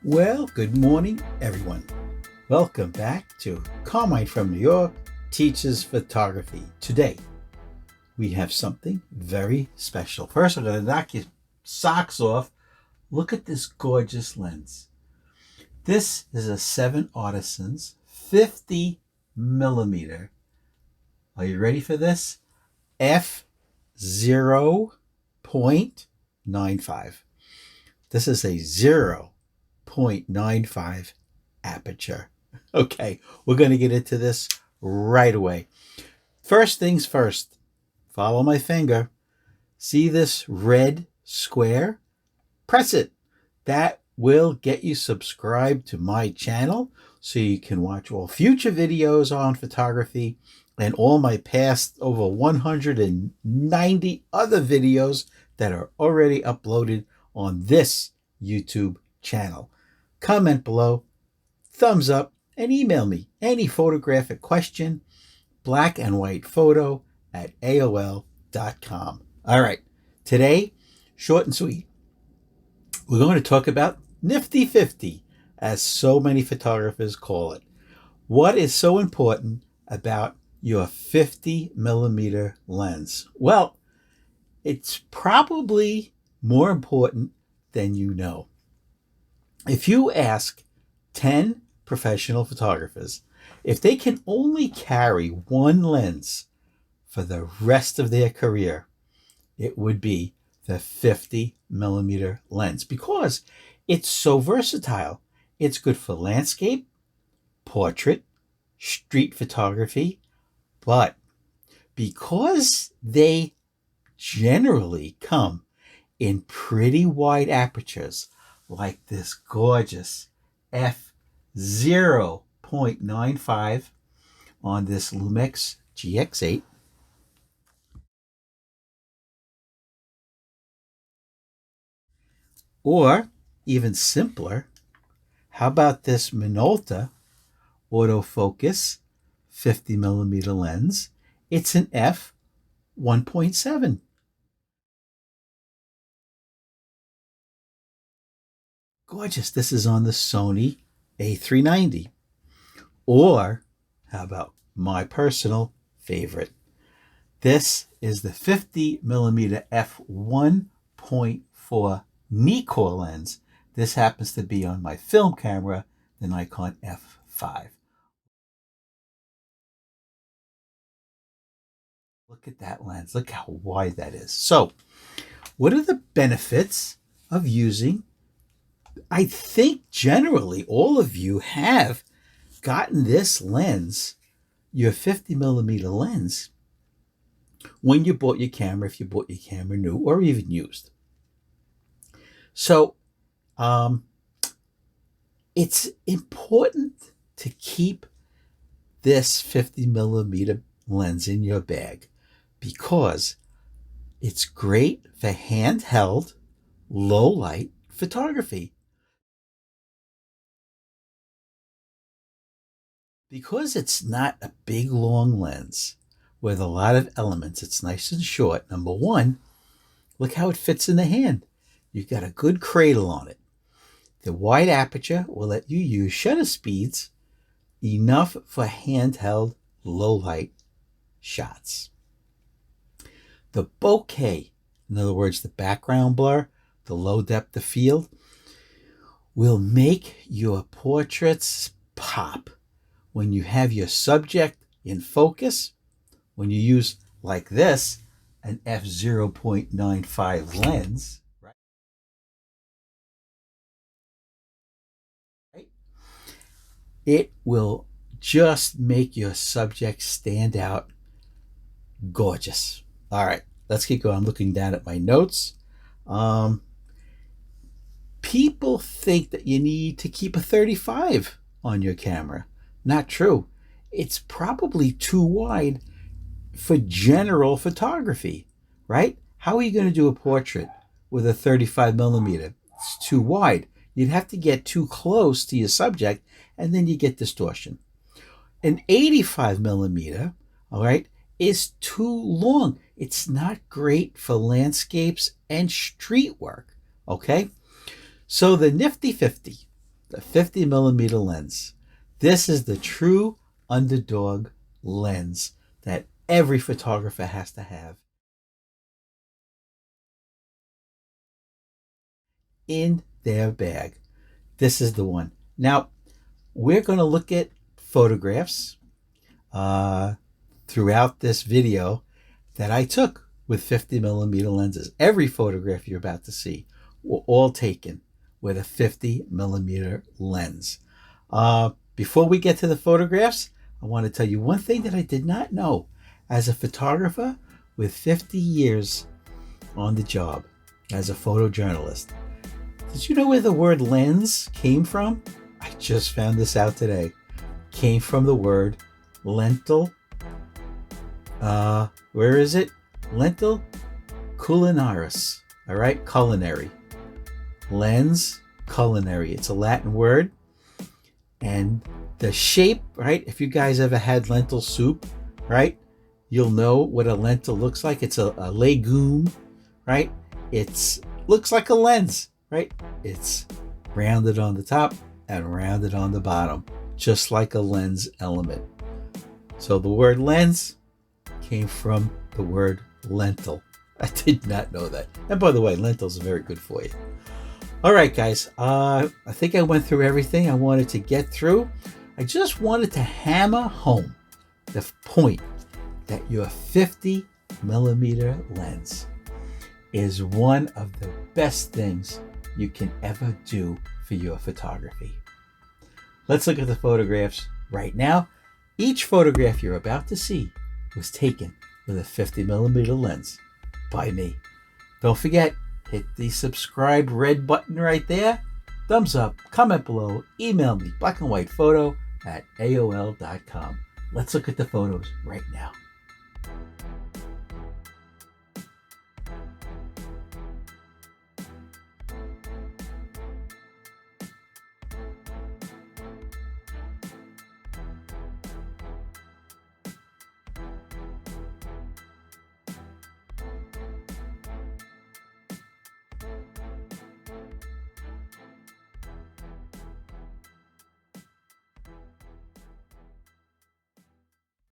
Well, good morning, everyone. Welcome back to Carmine from New York Teaches Photography. Today, we have something very special. First, I'm going to knock your socks off. Look at this gorgeous lens. This is a 7Artisans 50 millimeter. Are you ready for this? f0.95. This is a 0.95 aperture. Okay, we're going to get into this right away. First things first, follow my finger. See this red square? Press it. That will get you subscribed to my channel so you can watch all future videos on photography and all my past over 190 other videos that are already uploaded on this YouTube channel. Comment below, thumbs up, and email me any photographic question, blackandwhitephoto@aol.com. All right, today, short and sweet, we're going to talk about Nifty 50, as so many photographers call it. What is so important about your 50 millimeter lens? Well, it's probably more important than you know. If you ask 10 professional photographers if they can only carry one lens for the rest of their career, it would be the 50 millimeter lens because it's so versatile. It's good for landscape, portrait, street photography, but because they generally come in pretty wide apertures, like this gorgeous f0.95 on this Lumix GX8. Or even simpler, how about this Minolta autofocus 50 millimeter lens? It's an f1.7. Gorgeous. This is on the Sony A390. Or how about my personal favorite? This is the 50 millimeter f1.4 NIKON lens. This happens to be on my film camera, the Nikon F5. Look at that lens. Look how wide that is. So, what are the benefits of using? I think generally all of you have gotten this lens, your 50 millimeter lens, when you bought your camera, if you bought your camera new or even used. So it's important to keep this 50 millimeter lens in your bag because it's great for handheld, low light photography. Because it's not a big long lens with a lot of elements, it's nice and short. Number one, look how it fits in the hand. You've got a good cradle on it. The wide aperture will let you use shutter speeds enough for handheld low light shots. The bokeh, in other words, the background blur, the low depth of field, will make your portraits pop when you have your subject in focus. When you use, like this, an f0.95 lens, right? It will just make your subject stand out gorgeous. All right, let's keep going. I'm looking down at my notes. People think that you need to keep a 35 on your camera. Not true. It's probably too wide for general photography, right? How are you going to do a portrait with a 35 millimeter? It's too wide. You'd have to get too close to your subject and then you get distortion. An 85 millimeter, all right, is too long. It's not great for landscapes and street work, okay? So the Nifty 50 the 50 millimeter lens. This is the true underdog lens that every photographer has to have in their bag. This is the one. Now, we're going to look at photographs throughout this video that I took with 50 millimeter lenses. Every photograph you're about to see were all taken with a 50 millimeter lens. Before we get to the photographs, I want to tell you one thing that I did not know. As a photographer with 50 years on the job as a photojournalist, did you know where the word lens came from? I just found this out today. Came from the word lentil. Where is it? Lentil culinaris. All right, culinary. Lens, culinary. It's a Latin word. And the shape, right? If you guys ever had lentil soup, right? You'll know what a lentil looks like. It's a legume, right? It's looks like a lens, right? It's rounded on the top and rounded on the bottom, just like a lens element. So the word lens came from the word lentil. I did not know that. And by the way, lentils are very good for you. All right, guys, I think I went through everything I wanted to get through. I just wanted to hammer home the point that your 50 millimeter lens is one of the best things you can ever do for your photography. Let's look at the photographs right now. Each photograph you're about to see was taken with a 50 millimeter lens by me. Don't forget, hit the subscribe red button right there. Thumbs up, comment below, email me blackandwhitephoto@aol.com. Let's look at the photos right now.